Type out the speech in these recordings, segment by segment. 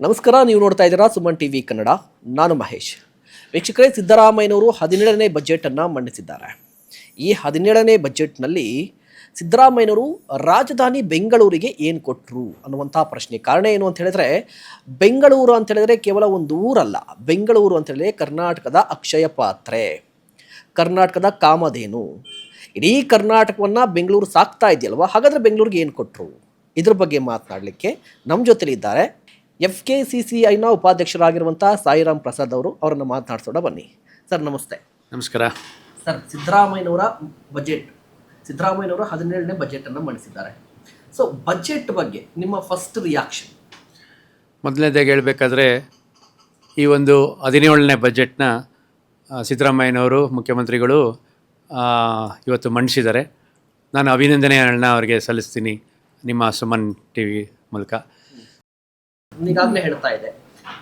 ನಮಸ್ಕಾರ, ನೀವು ನೋಡ್ತಾ ಇದ್ದೀರಾ ಸುಮನ್ ಟಿವಿ ಕನ್ನಡ. ನಾನು ಮಹೇಶ್. ವೀಕ್ಷಕರೇ, ಸಿದ್ದರಾಮಯ್ಯನವರು 17ನೇ ಬಜೆಟನ್ನು ಮಂಡಿಸಿದ್ದಾರೆ. ಈ 17ನೇ ಬಜೆಟ್ನಲ್ಲಿ ಸಿದ್ದರಾಮಯ್ಯನವರು ರಾಜಧಾನಿ ಬೆಂಗಳೂರಿಗೆ ಏನು ಕೊಟ್ಟರು ಅನ್ನುವಂಥ ಪ್ರಶ್ನೆ. ಕಾರಣ ಏನು ಅಂತ ಹೇಳಿದ್ರೆ, ಬೆಂಗಳೂರು ಅಂತ ಹೇಳಿದ್ರೆ ಕೇವಲ ಒಂದು ಊರಲ್ಲ. ಬೆಂಗಳೂರು ಅಂತ ಹೇಳಿದ್ರೆ ಕರ್ನಾಟಕದ ಅಕ್ಷಯ ಪಾತ್ರೆ, ಕರ್ನಾಟಕದ ಕಾಮಧೇನು. ಇಡೀ ಕರ್ನಾಟಕವನ್ನು ಬೆಂಗಳೂರು ಸಾಕ್ತಾ ಇದೆಯಲ್ವ, ಹಾಗಾದರೆ ಬೆಂಗಳೂರಿಗೆ ಏನು ಕೊಟ್ಟರು, ಇದ್ರ ಬಗ್ಗೆ ಮಾತನಾಡಲಿಕ್ಕೆ ನಮ್ಮ ಜೊತೆಲಿದ್ದಾರೆ FKCCIನ ಉಪಾಧ್ಯಕ್ಷರಾಗಿರುವಂಥ ಸಾಯಿರಾಮ್ ಪ್ರಸಾದ್ ಅವರು. ಅವರನ್ನು ಮಾತನಾಡ್ಸೋಣ ಬನ್ನಿ. ಸರ್ ನಮಸ್ತೆ. ನಮಸ್ಕಾರ ಸರ್, ಸಿದ್ದರಾಮಯ್ಯನವರ ಬಜೆಟ್, ಸಿದ್ದರಾಮಯ್ಯನವರು 17ನೇ ಬಜೆಟನ್ನು ಮಂಡಿಸಿದ್ದಾರೆ. ಸೊ ಬಜೆಟ್ ಬಗ್ಗೆ ನಿಮ್ಮ ಫಸ್ಟ್ ರಿಯಾಕ್ಷನ್? ಮೊದಲನೇದಾಗಿ ಹೇಳಬೇಕಾದ್ರೆ, ಈ ಒಂದು 17ನೇ ಬಜೆಟ್ನ ಸಿದ್ದರಾಮಯ್ಯನವರು ಮುಖ್ಯಮಂತ್ರಿಗಳು ಇವತ್ತು ಮಂಡಿಸಿದ್ದಾರೆ. ನಾನು ಅಭಿನಂದನೆಗಳನ್ನ ಅವರಿಗೆ ಸಲ್ಲಿಸ್ತೀನಿ ನಿಮ್ಮ ಸುಮನ್ ಟಿವಿ ಮೂಲಕ. ಈಗಾಗಲೇ ಹೇಳ್ತಾ ಇದೆ,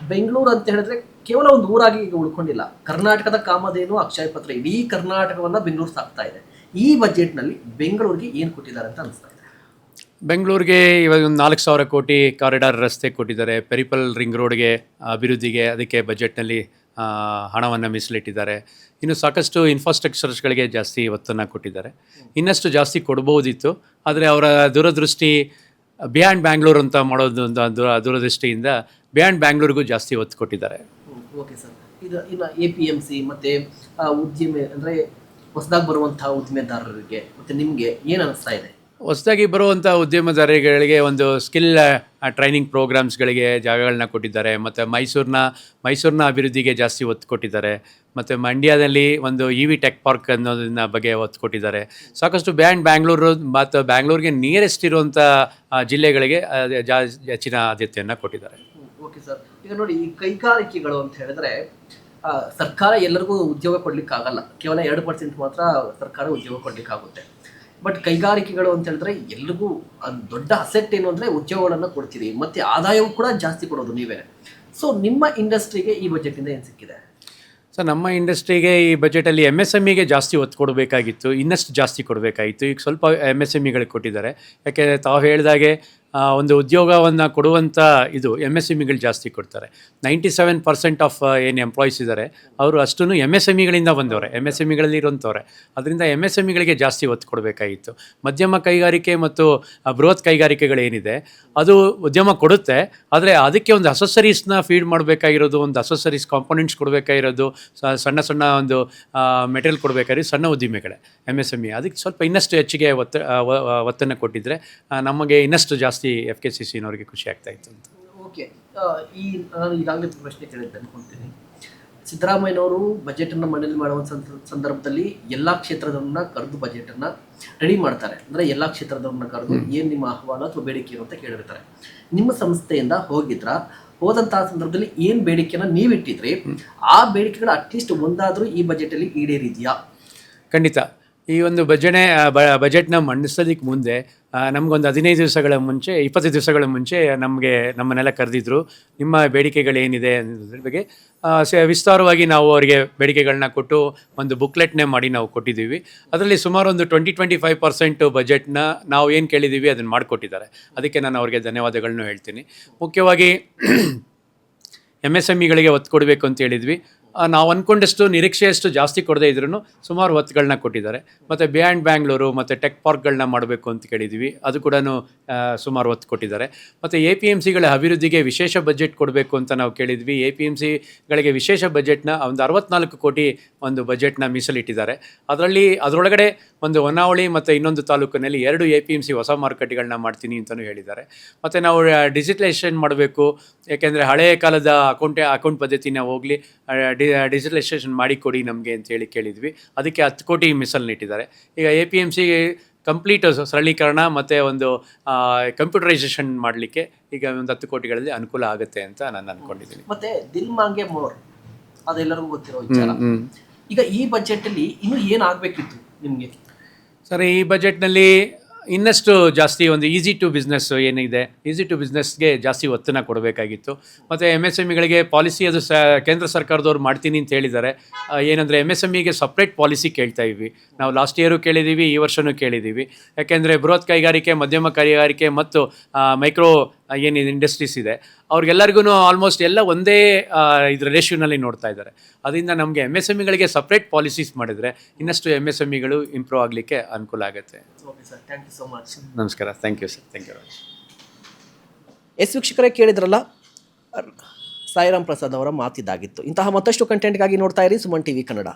ಬೆಂಗಳೂರು ಅಂತ ಹೇಳಿದ್ರೆ ಕೇವಲ ಒಂದು ಊರಾಗಿ ಈಗ ಉಳ್ಕೊಂಡಿಲ್ಲ. ಕರ್ನಾಟಕದ ಕಾಮಧೇನು ಅಕ್ಷಯ ಪತ್ರ, ಇಡೀ ಕರ್ನಾಟಕವನ್ನ ಬೆಂಗಳೂರು ಸಾಕ್ತಾ ಇದೆ. ಈ ಬಜೆಟ್ನಲ್ಲಿ ಬೆಂಗಳೂರಿಗೆ ಏನು ಕೊಟ್ಟಿದ್ದಾರೆ ಅಂತ ಅನಿಸ್ತಾ ಇದೆ? ಬೆಂಗಳೂರಿಗೆ ಇವಾಗ ಒಂದು 4,000 ಕೋಟಿ ಕಾರಿಡಾರ್ ರಸ್ತೆ ಕೊಟ್ಟಿದ್ದಾರೆ. ಪೆರಿಪಲ್ ರಿಂಗ್ ರೋಡ್ಗೆ ಅಭಿವೃದ್ಧಿಗೆ ಅದಕ್ಕೆ ಬಜೆಟ್ನಲ್ಲಿ ಹಣವನ್ನು ಮೀಸಲಿಟ್ಟಿದ್ದಾರೆ. ಇನ್ನು ಸಾಕಷ್ಟು ಇನ್ಫ್ರಾಸ್ಟ್ರಕ್ಚರ್ಸ್ಗಳಿಗೆ ಜಾಸ್ತಿ ಒತ್ತನ್ನು ಕೊಟ್ಟಿದ್ದಾರೆ. ಇನ್ನಷ್ಟು ಜಾಸ್ತಿ ಕೊಡ್ಬೋದಿತ್ತು, ಆದರೆ ಅವರ ದೂರದೃಷ್ಟಿ ಬಿಯಾಂಡ್ ಬ್ಯಾಂಗ್ಳೂರ್ ಅಂತ ಮಾಡೋದು ಒಂದು ದೂರದೃಷ್ಟಿಯಿಂದ ಬಿಯಾಂಡ್ ಬ್ಯಾಂಗ್ಳೂರಿಗೂ ಜಾಸ್ತಿ ಒತ್ತು ಕೊಟ್ಟಿದ್ದಾರೆ. ಓಕೆ ಸರ್, ಇದು ಇನ್ನು APMC ಮತ್ತು ಉದ್ಯಮ ಅಂದರೆ ಹೊಸದಾಗಿ ಬರುವಂತಹ ಉದ್ಯಮೆದಾರರಿಗೆ ಮತ್ತು ನಿಮಗೆ ಏನು ಅನಿಸ್ತಾ ಇದೆ? ಹೊಸದಾಗಿ ಬರುವಂಥ ಉದ್ಯಮದಾರರಿಗೆ ಒಂದು ಸ್ಕಿಲ್ ಟ್ರೈನಿಂಗ್ ಪ್ರೋಗ್ರಾಮ್ಸ್ಗಳಿಗೆ ಜಾಗಗಳನ್ನ ಕೊಟ್ಟಿದ್ದಾರೆ. ಮತ್ತು ಮೈಸೂರಿನ ಅಭಿವೃದ್ಧಿಗೆ ಜಾಸ್ತಿ ಒತ್ತು ಕೊಟ್ಟಿದ್ದಾರೆ. ಮತ್ತು ಮಂಡ್ಯದಲ್ಲಿ ಒಂದು EV ಟೆಕ್ ಪಾರ್ಕ್ ಅನ್ನೋದನ್ನ ಬಗ್ಗೆ ಒತ್ತು ಕೊಟ್ಟಿದ್ದಾರೆ. ಸಾಕಷ್ಟು ಬ್ಯಾಂಗ್ಳೂರು ಮತ್ತು ಬ್ಯಾಂಗ್ಳೂರಿಗೆ ನಿಯರೆಸ್ಟ್ ಇರುವಂಥ ಜಿಲ್ಲೆಗಳಿಗೆ ಹೆಚ್ಚಿನ ಆದ್ಯತೆಯನ್ನು ಕೊಟ್ಟಿದ್ದಾರೆ. ಓಕೆ ಸರ್, ಈಗ ನೋಡಿ, ಈ ಕೈಗಾರಿಕೆಗಳು ಅಂತ ಹೇಳಿದ್ರೆ ಸರ್ಕಾರ ಎಲ್ಲರಿಗೂ ಉದ್ಯೋಗ ಕೊಡಲಿಕ್ಕಾಗಲ್ಲ. ಕೇವಲ 2% ಮಾತ್ರ ಸರ್ಕಾರ ಉದ್ಯೋಗ ಕೊಡಲಿಕ್ಕಾಗುತ್ತೆ. ಬಟ್ ಕೈಗಾರಿಕೆಗಳು ಅಂತ ಹೇಳಿದ್ರೆ ಎಲ್ರಿಗೂ ದೊಡ್ಡ ಅಸೆಟ್ ಏನು ಅಂದರೆ ಉದ್ಯೋಗಗಳನ್ನು ಕೊಡ್ತೀರಿ, ಮತ್ತು ಆದಾಯವೂ ಕೂಡ ಜಾಸ್ತಿ ಕೊಡೋದು ನೀವೇ. ಸೊ ನಿಮ್ಮ ಇಂಡಸ್ಟ್ರಿಗೆ ಈ ಬಜೆಟಿಂದ ಏನು ಸಿಕ್ಕಿದೆ? ಸೊ ನಮ್ಮ ಇಂಡಸ್ಟ್ರಿಗೆ ಈ ಬಜೆಟಲ್ಲಿ MSMEಗೆ ಜಾಸ್ತಿ ಒತ್ತು ಕೊಡಬೇಕಾಗಿತ್ತು, ಇನ್ನಷ್ಟು ಜಾಸ್ತಿ ಕೊಡಬೇಕಾಗಿತ್ತು. ಈಗ ಸ್ವಲ್ಪ MSMEಗಳಿಗೆ ಕೊಟ್ಟಿದ್ದಾರೆ. ಯಾಕೆ ತಾವು ಹೇಳಿದಾಗೆ ಒಂದು ಉದ್ಯೋಗವನ್ನು ಕೊಡುವಂಥ ಇದು MSMEಗಳು ಜಾಸ್ತಿ ಕೊಡ್ತಾರೆ. 97% ಆಫ್ ಏನು ಎಂಪ್ಲಾಯೀಸ್ ಇದ್ದಾರೆ ಅವರು ಅಷ್ಟೂ MSMEಗಳಿಂದ ಬಂದವರೆ, MSMEಗಳಲ್ಲಿ ಇರುವಂಥವ್ರೆ. ಅದರಿಂದ MSMEಗಳಿಗೆ ಜಾಸ್ತಿ ಒತ್ತು ಕೊಡಬೇಕಾಗಿತ್ತು. ಮಧ್ಯಮ ಕೈಗಾರಿಕೆ ಮತ್ತು ಬೃಹತ್ ಕೈಗಾರಿಕೆಗಳೇನಿದೆ ಅದು ಉದ್ಯಮ ಕೊಡುತ್ತೆ, ಆದರೆ ಅದಕ್ಕೆ ಒಂದು ಅಸೆಸರೀಸ್ನ ಫೀಡ್ ಮಾಡಬೇಕಾಗಿರೋದು, ಒಂದು ಅಸೆಸರೀಸ್ ಕಾಂಪೋನೆಂಟ್ಸ್ ಕೊಡಬೇಕಾಗಿರೋದು, ಸಣ್ಣ ಒಂದು ಮೆಟೀರಿಯಲ್ ಕೊಡಬೇಕಾಗಿರೋದು ಸಣ್ಣ ಉದ್ದಿಮೆಗಳೇ MSME. ಅದಕ್ಕೆ ಸ್ವಲ್ಪ ಇನ್ನಷ್ಟು ಹೆಚ್ಚಿಗೆ ಒತ್ತನ್ನು ಕೊಟ್ಟಿದ್ದರೆ ನಮಗೆ ಇನ್ನಷ್ಟು ಜಾಸ್ತಿ FKCCನವರಿಗೆ ಖುಷಿ ಆಗ್ತಾ ಇತ್ತು ಅಂತ. ಓಕೆ, ನಾನು ಈಗಾಗಲೇ ಪ್ರಶ್ನೆ ಕೇಳಿದ್ದೆ ಅನ್ಕೊಳ್ತೀನಿ. ಸಿದ್ದರಾಮಯ್ಯನವರು ಬಜೆಟನ್ನು ಮಂಡನೆ ಮಾಡುವ ಸಂದರ್ಭದಲ್ಲಿ ಎಲ್ಲ ಕ್ಷೇತ್ರದವ್ರನ್ನ ಕರೆದು ಬಜೆಟನ್ನು ರೆಡಿ ಮಾಡ್ತಾರೆ. ಅಂದರೆ ಎಲ್ಲ ಕ್ಷೇತ್ರದವ್ರನ್ನ ಕರೆದು ಏನು ನಿಮ್ಮ ಆಹ್ವಾನ ಅಥವಾ ಬೇಡಿಕೆ ಏನು ಅಂತ ಕೇಳಿರ್ತಾರೆ. ನಿಮ್ಮ ಸಂಸ್ಥೆಯಿಂದ ಹೋದಂತಹ ಸಂದರ್ಭದಲ್ಲಿ ಏನು ಬೇಡಿಕೆನ ನೀವಿಟ್ಟಿದ್ರಿ, ಆ ಬೇಡಿಕೆಗಳು ಅಟ್ಲೀಸ್ಟ್ ಒಂದಾದರೂ ಈ ಬಜೆಟಲ್ಲಿ ಈಡೇರಿದೆಯಾ? ಖಂಡಿತ. ಈ ಒಂದು ಬಜೆಟ್ನ ಮಂಡಿಸೋದಕ್ಕೆ ಮುಂದೆ ನಮಗೊಂದು 15 ದಿವಸಗಳ ಮುಂಚೆ, 20 ದಿವಸಗಳ ಮುಂಚೆ ನಮ್ಮನ್ನೆಲ್ಲ ಕರೆದಿದ್ರು. ನಿಮ್ಮ ಬೇಡಿಕೆಗಳೇನಿದೆ ಅನ್ನೋದ್ರ ಬಗ್ಗೆ ವಿಸ್ತಾರವಾಗಿ ನಾವು ಅವರಿಗೆ ಬೇಡಿಕೆಗಳನ್ನ ಕೊಟ್ಟು ಒಂದು ಬುಕ್ಲೆಟ್ನೇ ಮಾಡಿ ನಾವು ಕೊಟ್ಟಿದ್ದೀವಿ. ಅದರಲ್ಲಿ ಸುಮಾರು ಒಂದು 20-25% ಬಜೆಟ್ನ ನಾವು ಏನು ಕೇಳಿದ್ದೀವಿ ಅದನ್ನು ಮಾಡಿಕೊಟ್ಟಿದ್ದಾರೆ. ಅದಕ್ಕೆ ನಾನು ಅವರಿಗೆ ಧನ್ಯವಾದಗಳನ್ನು ಹೇಳ್ತೀನಿ. ಮುಖ್ಯವಾಗಿ MSMEಗಳಿಗೆ ಒತ್ತು ಕೊಡಬೇಕು ಅಂತ ಹೇಳಿದ್ವಿ. ನಾವು ಅಂದ್ಕೊಂಡಷ್ಟು ನಿರೀಕ್ಷೆಯಷ್ಟು ಜಾಸ್ತಿ ಕೊಡದೇ ಇದ್ರೂ ಸುಮಾರು ಒತ್ತುಗಳನ್ನ ಕೊಟ್ಟಿದ್ದಾರೆ. ಮತ್ತು ಬಿಯಾಂಡ್ ಬ್ಯಾಂಗ್ಳೂರು ಮತ್ತು ಟೆಕ್ ಪಾರ್ಕ್ಗಳನ್ನ ಮಾಡಬೇಕು ಅಂತ ಕೇಳಿದ್ವಿ, ಅದು ಕೂಡ ಸುಮಾರು ಒತ್ತು ಕೊಟ್ಟಿದ್ದಾರೆ. ಮತ್ತು APMCಗಳ ಅಭಿವೃದ್ಧಿಗೆ ವಿಶೇಷ ಬಜೆಟ್ ಕೊಡಬೇಕು ಅಂತ ನಾವು ಕೇಳಿದ್ವಿ. APMCಗಳಿಗೆ ವಿಶೇಷ ಬಜೆಟ್ನ ಒಂದು 64 ಕೋಟಿ ಒಂದು ಬಜೆಟ್ನ ಮೀಸಲಿಟ್ಟಿದ್ದಾರೆ. ಅದರೊಳಗಡೆ ಒಂದು ಹೊನ್ನಾವಳಿ ಮತ್ತು ಇನ್ನೊಂದು ತಾಲೂಕಿನಲ್ಲಿ 2 APMC ಹೊಸ ಮಾರುಕಟ್ಟೆಗಳನ್ನ ಮಾಡ್ತೀನಿ ಅಂತಲೂ ಹೇಳಿದ್ದಾರೆ. ಮತ್ತು ನಾವು ಡಿಜಿಟಲೈಸೇಷನ್ ಮಾಡಬೇಕು, ಯಾಕೆಂದರೆ ಹಳೆಯ ಕಾಲದ ಅಕೌಂಟ್ ಪದ್ಧತಿನ ಹೋಗಲಿ ಡಿಜಿಟಲೈಸೇಷನ್ ಮಾಡಿಕೊಡಿ ನಮಗೆ ಅಂತೇಳಿ ಕೇಳಿದ್ವಿ. ಅದಕ್ಕೆ 10 ಕೋಟಿ ಮೀಸಲಿಟ್ಟಿದ್ದಾರೆ. ಈಗ APMC ಕಂಪ್ಲೀಟ್ ಸರಳೀಕರಣ ಮತ್ತು ಒಂದು ಕಂಪ್ಯೂಟರೈಸೇಷನ್ ಮಾಡಲಿಕ್ಕೆ ಈಗ ಒಂದು 10 ಕೋಟಿಗಳಲ್ಲಿ ಅನುಕೂಲ ಆಗುತ್ತೆ ಅಂತ ನಾನು ಅಂದ್ಕೊಂಡಿದ್ದೀನಿ. ಮತ್ತು ದಿಲ್ ಮಾಂಗೆ ಮೋರ್, ಅದೆಲ್ಲರಿಗೂ ಗೊತ್ತಿರೋ ವಿಚಾರ. ಈಗ ಈ ಬಜೆಟಲ್ಲಿ ಇನ್ನೂ ಏನಾಗಬೇಕಿತ್ತು ನಿಮಗೆ? ಸರ್, ಈ ಬಜೆಟ್ನಲ್ಲಿ ಇನ್ನಷ್ಟು ಜಾಸ್ತಿ ಒಂದು ಈಸಿ ಟು ಬಿಸ್ನೆಸ್ ಏನಿದೆ, ಈಸಿ ಟು ಬಿಸ್ನೆಸ್ಗೆ ಜಾಸ್ತಿ ಒತ್ತನ್ನು ಕೊಡಬೇಕಾಗಿತ್ತು. ಮತ್ತು MSMEಗಳಿಗೆ ಪಾಲಿಸಿ ಅದು ಕೇಂದ್ರ ಸರ್ಕಾರದವ್ರು ಮಾಡ್ತೀನಿ ಅಂತ ಹೇಳಿದ್ದಾರೆ. ಏನಂದರೆ MSMEಗೆ ಸಪ್ರೇಟ್ ಪಾಲಿಸಿ ಕೇಳ್ತಾ ಇದ್ವಿ ನಾವು. ಲಾಸ್ಟ್ ಇಯರು ಕೇಳಿದ್ದೀವಿ, ಈ ವರ್ಷವೂ ಕೇಳಿದ್ದೀವಿ. ಯಾಕೆಂದರೆ ಬೃಹತ್ ಕೈಗಾರಿಕೆ, ಮಧ್ಯಮ ಕೈಗಾರಿಕೆ ಮತ್ತು ಮೈಕ್ರೋ ಏನಿದೆ ಇಂಡಸ್ಟ್ರೀಸ್ ಇದೆ ಅವ್ರಿಗೆಲ್ಲರಿಗೂ ಆಲ್ಮೋಸ್ಟ್ ಎಲ್ಲ ಒಂದೇ ಇದ್ರ ರೇಷ್ಯೂನಲ್ಲಿ ನೋಡ್ತಾ ಇದ್ದಾರೆ. ಅದರಿಂದ ನಮಗೆ MSMEಗಳಿಗೆ ಸಪ್ರೇಟ್ ಪಾಲಿಸೀಸ್ ಮಾಡಿದರೆ ಇನ್ನಷ್ಟು MSMEಗಳು ಇಂಪ್ರೂವ್ ಆಗಲಿಕ್ಕೆ ಅನುಕೂಲ ಆಗುತ್ತೆ. Okay sir, thank you so much. ನಮಸ್ಕಾರ. Thank you sir. Thank you. ವೀಕ್ಷಕರೇ, ಕೇಳಿದ್ರಲ್ಲ, ಸಾಯಿರಾಮ್ ಪ್ರಸಾದ್ ಅವರ ಮಾತಿದ್ದಾಗಿತ್ತು. ಇಂತಹ ಮತ್ತಷ್ಟು ಕಂಟೆಂಟ್ಗಾಗಿ ನೋಡ್ತಾ ಇರಿ ಸುಮನ್ ಟಿವಿ ಕನ್ನಡ.